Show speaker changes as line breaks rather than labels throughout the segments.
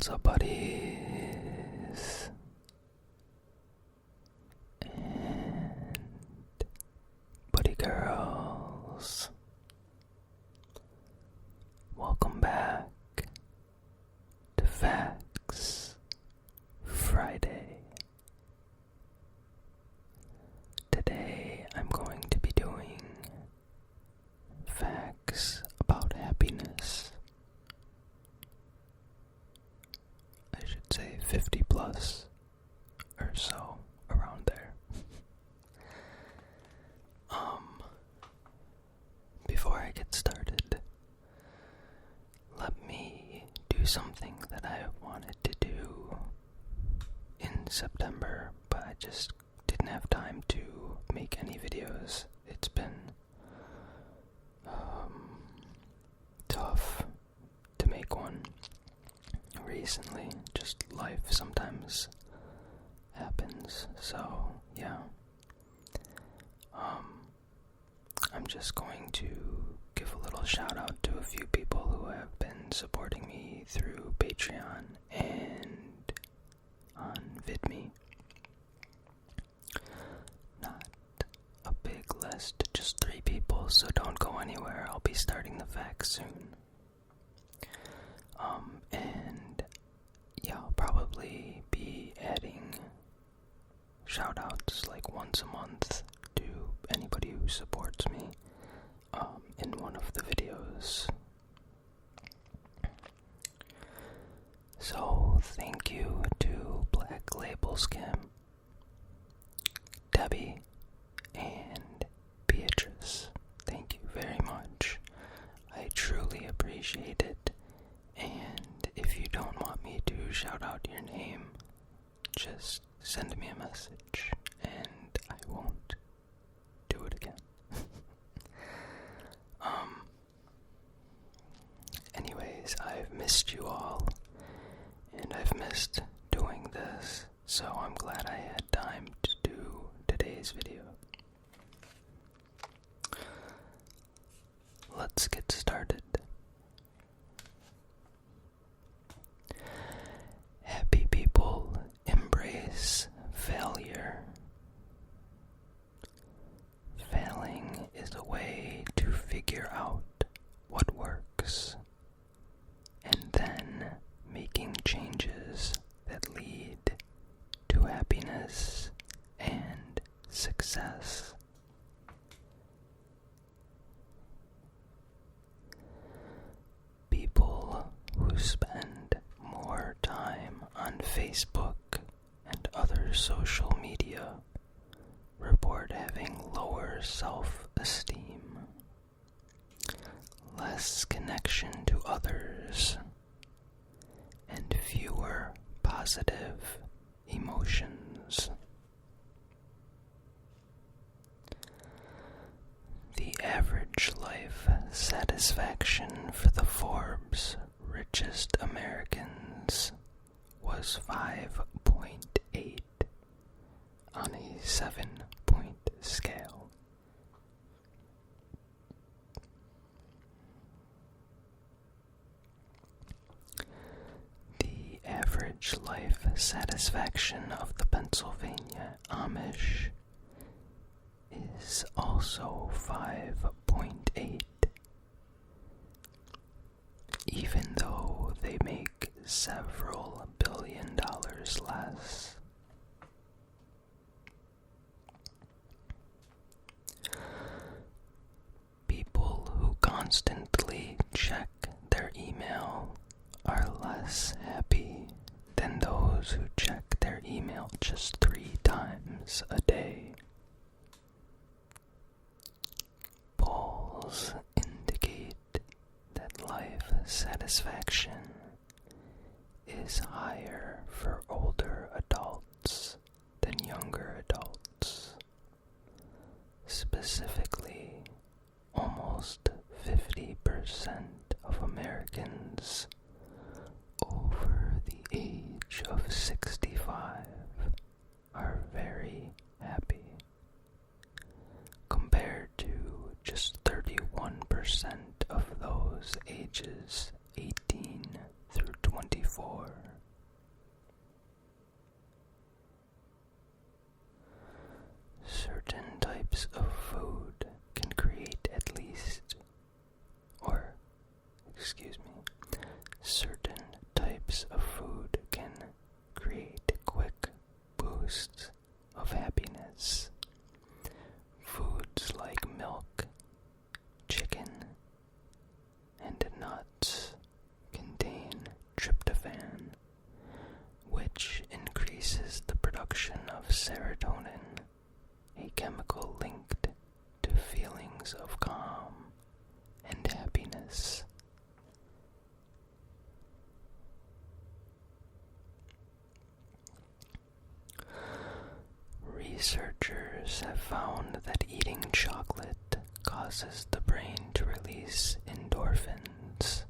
What's up, buddies? And buddy girls. Welcome back to Facts Friday. Today I'm going to be doing facts about happiness. I should say 50 plus or so, around there. Before I get started, let me do something that I wanted to do in September, but I just didn't have time to make any videos. It's been tough to make one recently. Just life sometimes happens, so yeah. I'm just going to give a little shout out to a few people who have been supporting me through Patreon and on VidMe. Not a big list, just 3 people, so don't go anywhere. I'll be starting the facts soon. And yeah, I'll probably be adding shoutouts like once a month to anybody who supports me in one of the videos. So thank you to Black Label Scam, Debbie, and Beatrice. Thank you very much. I truly appreciate it. And if you don't want me to shout out your name, just send me a message and I won't do it again. Anyways, I've missed you all and I've missed doing this, so I'm glad I had time to do today's video. Let's get started. Happy people embrace failure. Failing is a way to figure out what works, and then making changes that lead to happiness and success. People who spend more time on Facebook and other social media report having lower self-esteem, less connection to others, and fewer positive emotions. The average life satisfaction for the Forbes richest Americans was 5.8 on a 7-point scale. The average life satisfaction of the Pennsylvania Amish is also 5.8, even though they make several $billion less. People who constantly check their email are less happy than those who check their email just 3 times a day. Polls indicate that life satisfaction is higher for older adults than younger adults. Specifically, almost 50% of Americans over the age of 65 are very happy, compared to just 31% of those ages 18 through 24. certain types of food can create quick boosts of happiness. Foods like milk, chicken, and nuts contain tryptophan, which increases the production of serotonin, a chemical linked to feelings of calm and happiness. Researchers have found that eating chocolate causes the brain to release endorphins,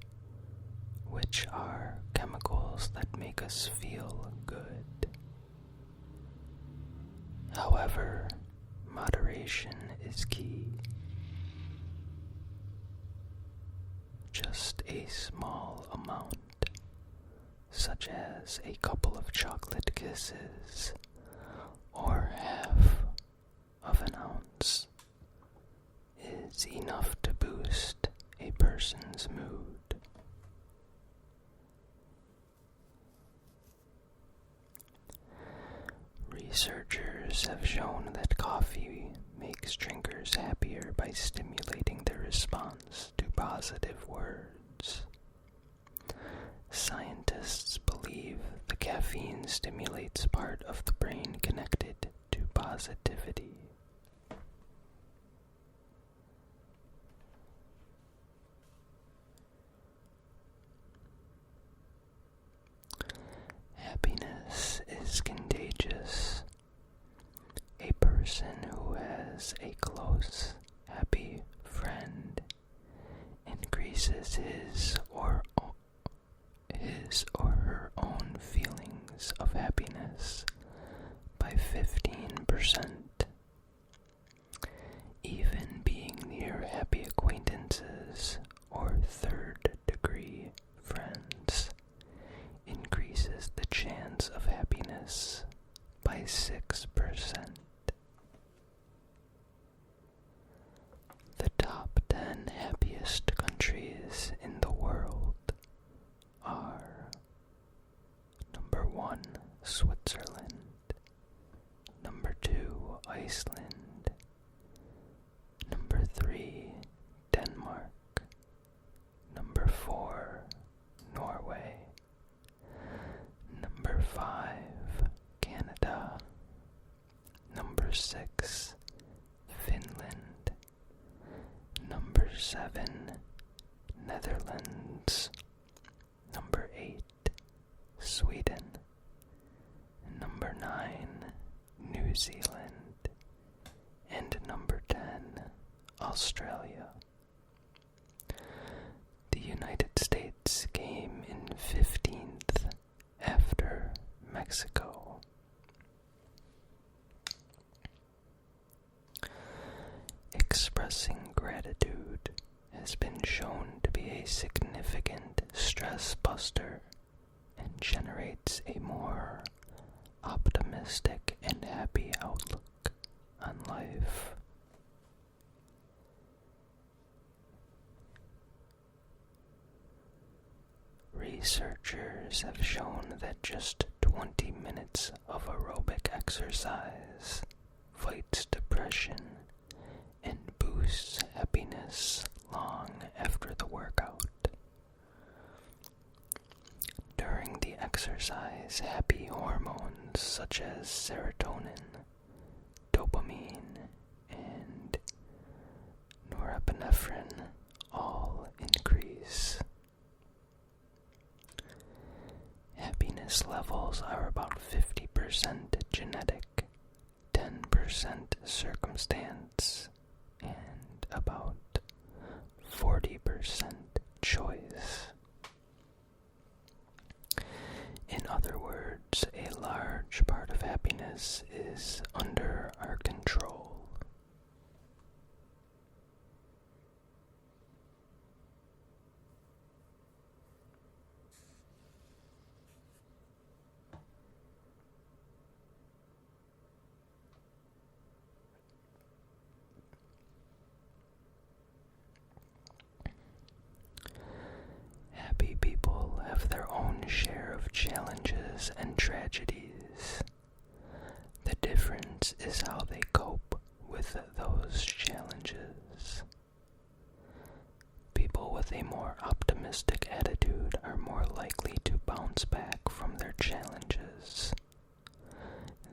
which are chemicals that make us feel good. However, moderation is key. Just a small amount, such as a couple of chocolate kisses or half of an ounce, is enough to boost a person's mood. Researchers have shown that coffee makes drinkers happier by stimulating their response to positive words. Scientists believe the caffeine stimulates part of the brain connected to positivity. Happiness is contagious. A person who has a close, happy friend increases his or her own feelings of happiness by 15%. Even being near happy acquaintances or third-degree friends increases the chance of happiness by 6%. The top 10 happiest countries in the world are: number 1, Switzerland; number 2, Iceland; number 3, Denmark; number 4, Norway; number 5, Canada; number 6, Finland; number 7, Netherlands; number 8, Sweden; number 9, New Zealand; and number 10, Australia. The United States came in 15th after Mexico. Expressing gratitude has been shown to be a significant stress buster and generates a more optimistic and happy outlook on life. Researchers have shown that just 20 minutes of aerobic exercise fights depression and boosts happiness long after the workout. During the exercise, happy hormones such as serotonin, dopamine, and norepinephrine all increase. Happiness levels are about 50% genetic, 10% circumstance, and about 40% choice. In other words, a large part of happiness is under our control. tragedies. The difference is how they cope with those challenges. People with a more optimistic attitude are more likely to bounce back from their challenges.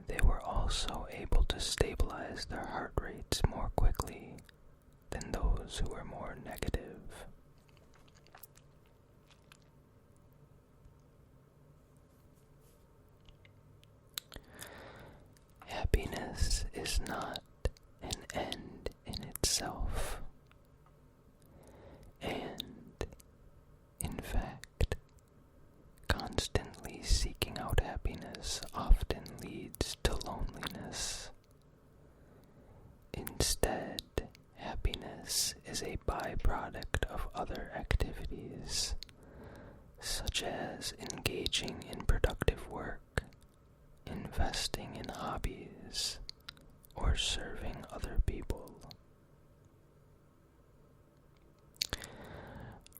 They were also able to stabilize their heart rates more quickly than those who were more negative. Happiness is not an end in itself, and, in fact, constantly seeking out happiness often leads to loneliness. Instead, happiness is a byproduct of other activities, such as engaging in productive work, investing in hobbies, or serving other people.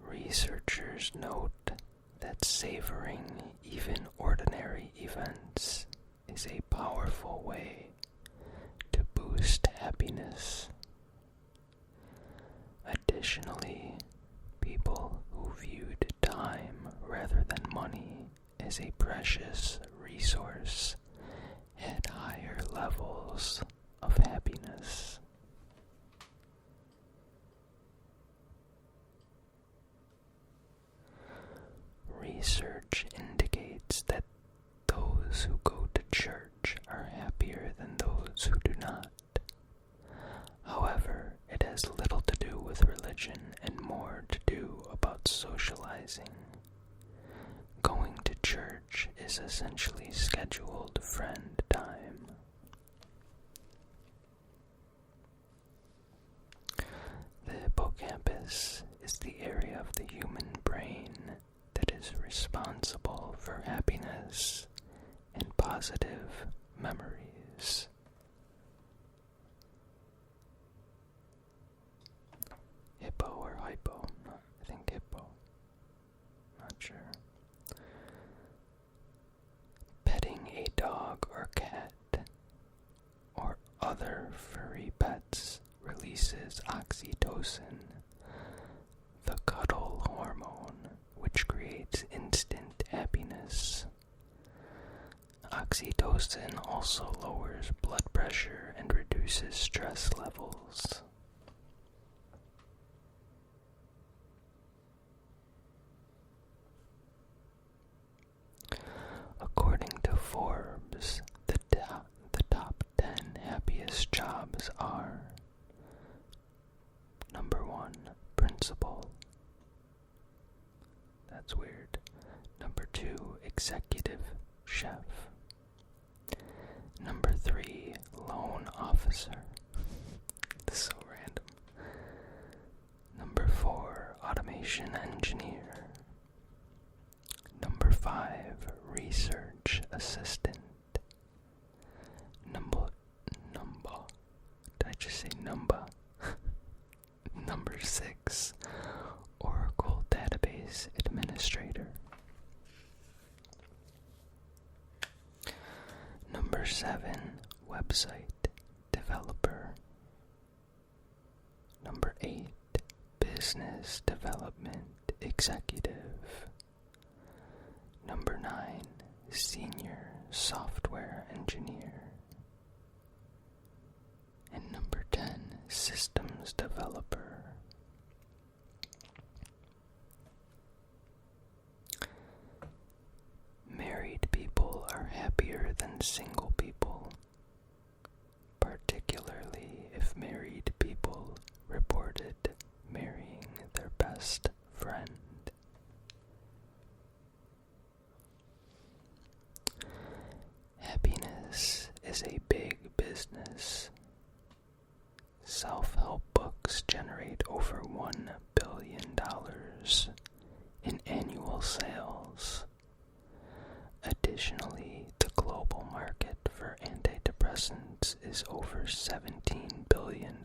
Researchers note that savoring even ordinary events is a powerful way to boost happiness. Additionally, people who viewed time rather than money as a precious resource had higher levels of happiness. Research indicates that those who go to church are happier than those who do not. However, it has little to do with religion and more to do about socializing. Going to church is essentially scheduled friend time. The hippocampus is the area of the human brain that is responsible for happiness and positive memories. Hippo or hypo? I think hippo. Not sure. Petting a dog or cat or other furry pets releases oxytocin, the cuddle hormone, which creates instant happiness. Oxytocin also lowers blood pressure and reduces stress levels. According to Forbes, the top 10 happiest jobs are: number 1, principal. That's weird. Number 2, executive chef. Number 3, loan officer. This is so random. Number 4, automation engineer. Number 5, research assistant. Did I just say number? Number 6, Oracle database administrator. Number 7, website developer. Number 8, business development executive. Number 9, senior software engineer. And number 10, systems developer. Married people are happier than single people, particularly if married people reported marrying their best friend. Happiness is a big business. Self-help books generate over $1 billion in annual sales. Additionally, the global market for antidepressants is over $17 billion.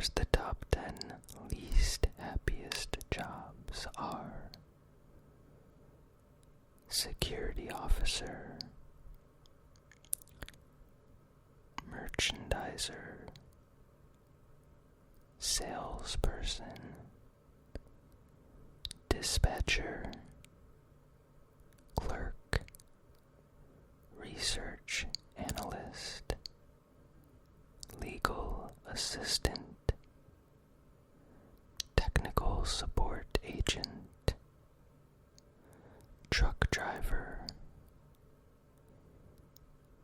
Sometimes the top 10 least happiest jobs are security officer, merchandiser, salesperson, dispatcher, clerk, research analyst, legal assistant, technical support agent, truck driver,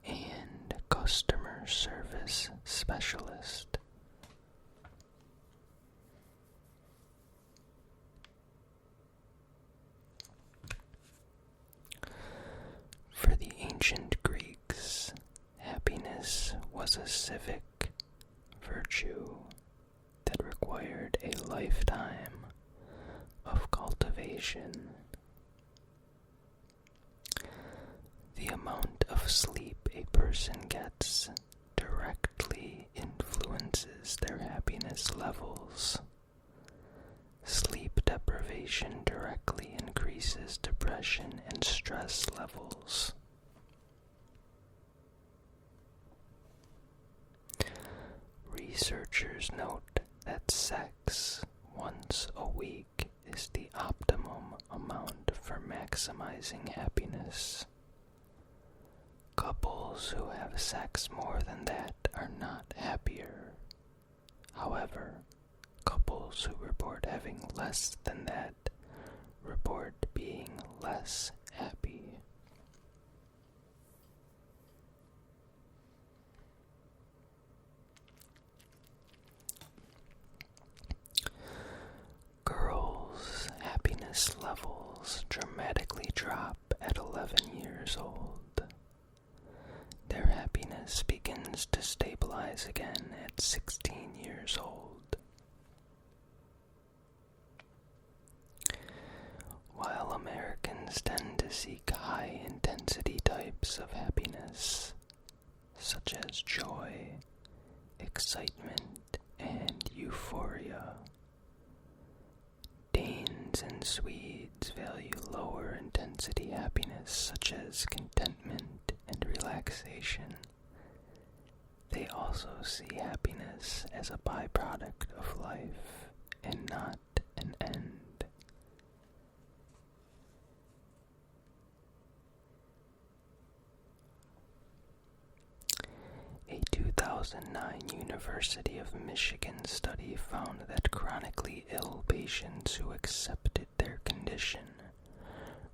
and customer service specialist. For the ancient Greeks, happiness was a civic virtue that required a lifetime of cultivation. The amount of sleep a person gets directly influences their happiness levels. Sleep deprivation directly increases depression and stress levels. Researchers note that sex once a week is the optimum amount for maximizing happiness. Couples who have sex more than that are not happier. However, couples who report having less than that report being less happy. Girls' happiness levels dramatically drop at 11 years old. Their happiness begins to stabilize again at 16 years old. While Americans tend to seek high-intensity types of happiness, such as joy, excitement, and euphoria, Danes and Swedes value lower-intensity happiness, such as contentment and relaxation. They also see happiness as a byproduct of life and not an end. A 2009 University of Michigan study found that chronically ill patients who accepted their condition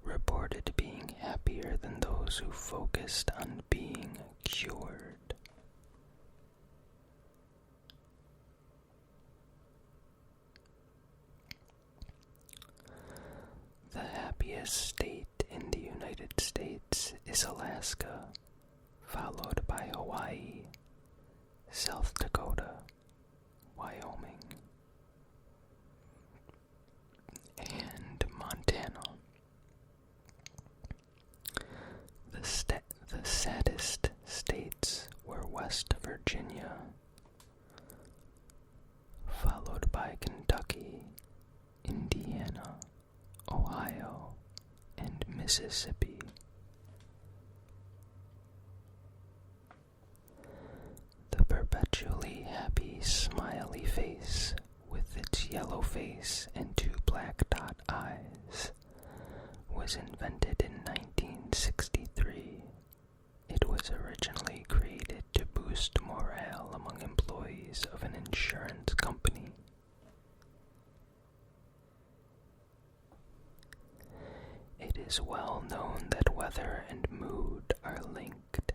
reported being happier than those who focused on being cured. The happiest state in the United States is Alaska, followed by Hawaii, South Dakota, Wyoming, and Montana. The saddest states were West Virginia, followed by Kentucky, Indiana, Ohio, and Mississippi. The perpetually happy smiley face with its yellow face and two black dot eyes was invented in 1963. It was originally created to boost morale among employees of an insurance company. It is well known that weather and mood are linked.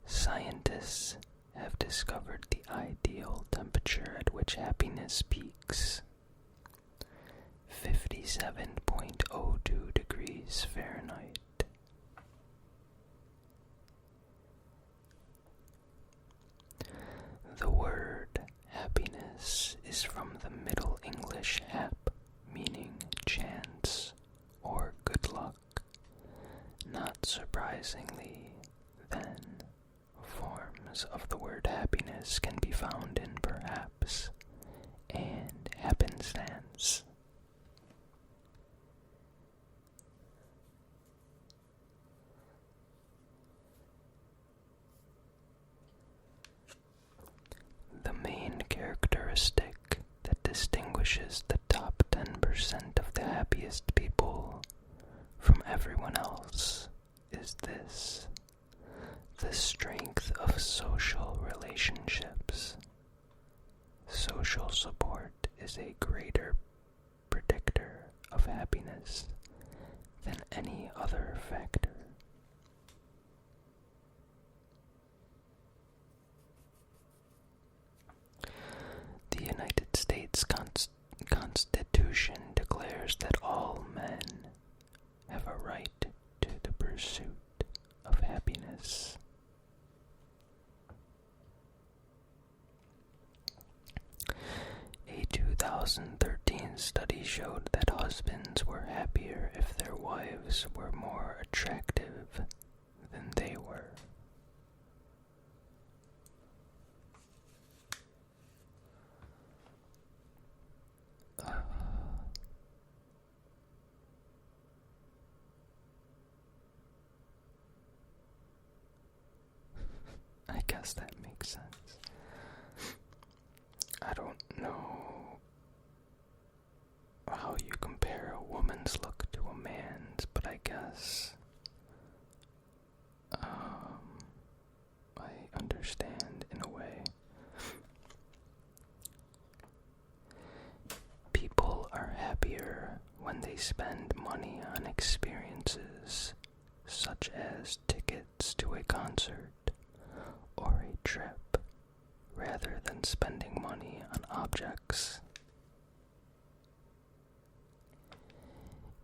Scientists have discovered the ideal temperature at which happiness peaks: 57.02 degrees Fahrenheit. The word happiness is from the Middle English hap, meaning chance or good luck. Not surprisingly, then, forms synonyms of the word happiness can be found in perhaps and happenstance. The main characteristic that distinguishes the top 10% of the happiest people from everyone else is this: the strength of social relationships. Social support is a greater predictor of happiness than any other factor. The United States Constitution declares that all men have a right to the pursuit of happiness. A 2013 study showed that husbands were happier if their wives were more attractive than they were. I guess that makes sense. I don't know how you compare a woman's look to a man's, but I guess I understand in a way. People are happier when they spend money on experiences such as tickets to a concert or a trip, rather than spending money on objects.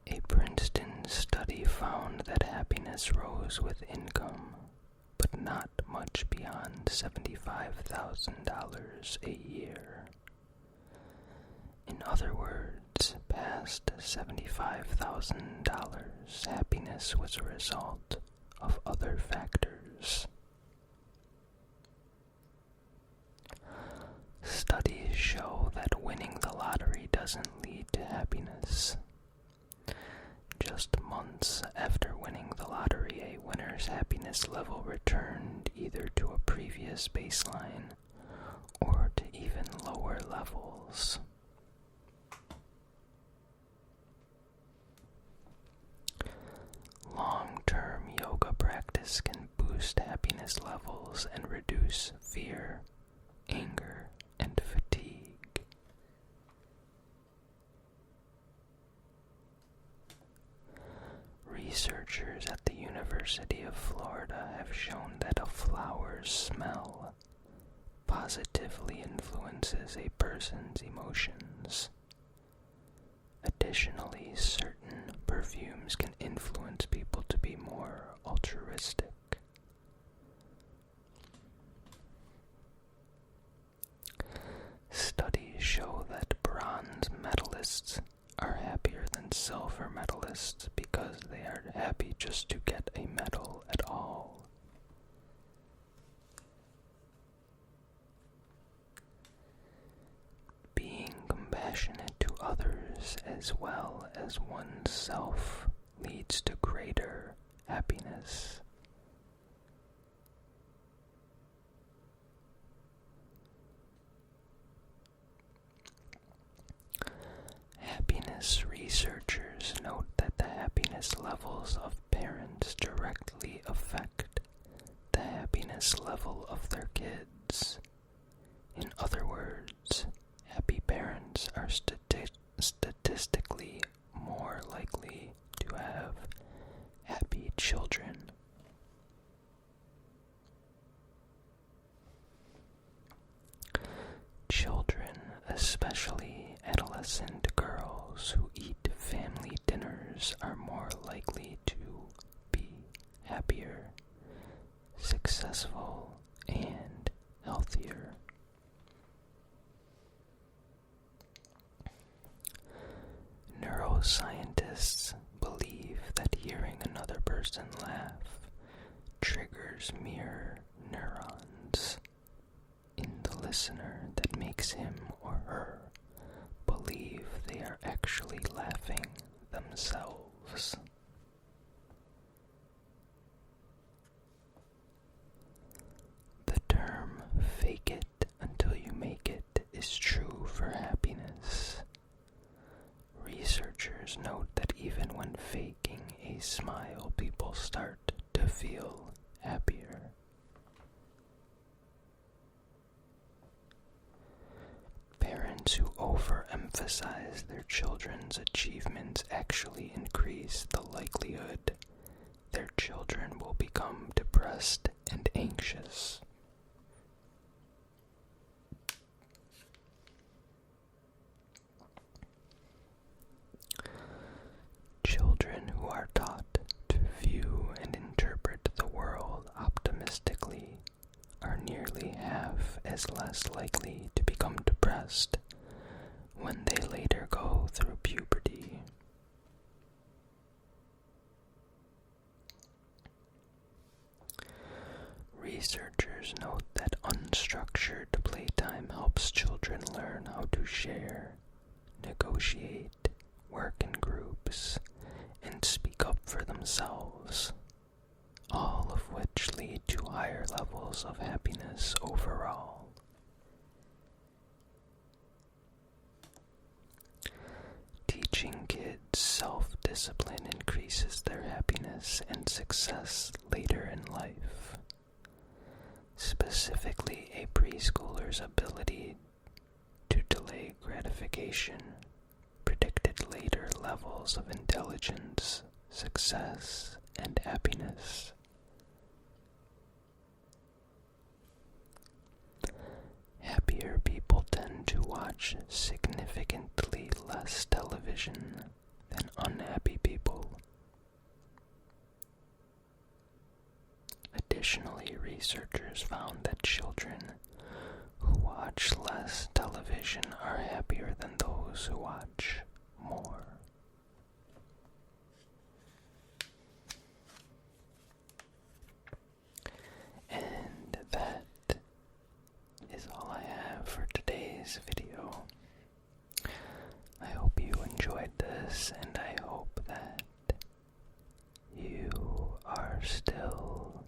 A Princeton study found that happiness rose with income, but not much beyond $75,000 a year. In other words, past $75,000, happiness was a result of other factors. Studies show that winning the lottery doesn't lead to happiness. Just months after winning the lottery, a winner's happiness level returned either to a previous baseline or to even lower levels. Long-term yoga practice can boost happiness levels and reduce fear, anger, and fatigue. Researchers at the University of Florida have shown that a flower's smell positively influences a person's emotions. Additionally, certain perfumes can influence people to be more altruistic. Studies show that bronze medalists are happier than silver medalists because they are happy just to get a medal at all. Being compassionate to others as well as oneself leads to greater happiness. Happiness researchers note that the happiness levels of parents directly affect the happiness level of their kids. In other words, happy parents are statistically more likely to have happy children. Children, especially adolescent girls who eat family dinners, are more likely to be happier, successful, and healthier. Neuroscientists believe that hearing another person laugh triggers mirror neurons sounds in the listener that makes him or her believe they are actually laughing themselves. The term "fake it until you make it" is true for happiness. Researchers note that even when faking a smile, people start to feel happier. Parents who overemphasize their children's achievements actually increase the likelihood their children will become depressed and anxious. Children who are taught to view and interpret the world optimistically are nearly half as less likely to become depressed when they later go through puberty. Researchers note that unstructured playtime helps children learn how to share, negotiate, work in groups, and speak up for themselves, all of which lead to higher levels of happiness overall. Teaching kids self-discipline increases their happiness and success later in life. Specifically, a preschooler's ability to delay gratification predicted later levels of intelligence, success, and happiness. Happier people tend to watch significantly less television than unhappy people. Additionally, researchers found that children who watch less television are happier than those who watch more. And that is all I have for today's video. I hope you enjoyed this, and I hope that you are still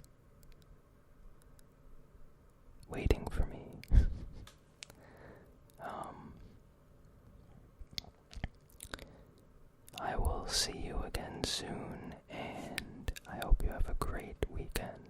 waiting for me. I will see you again soon, and I hope you have a great weekend.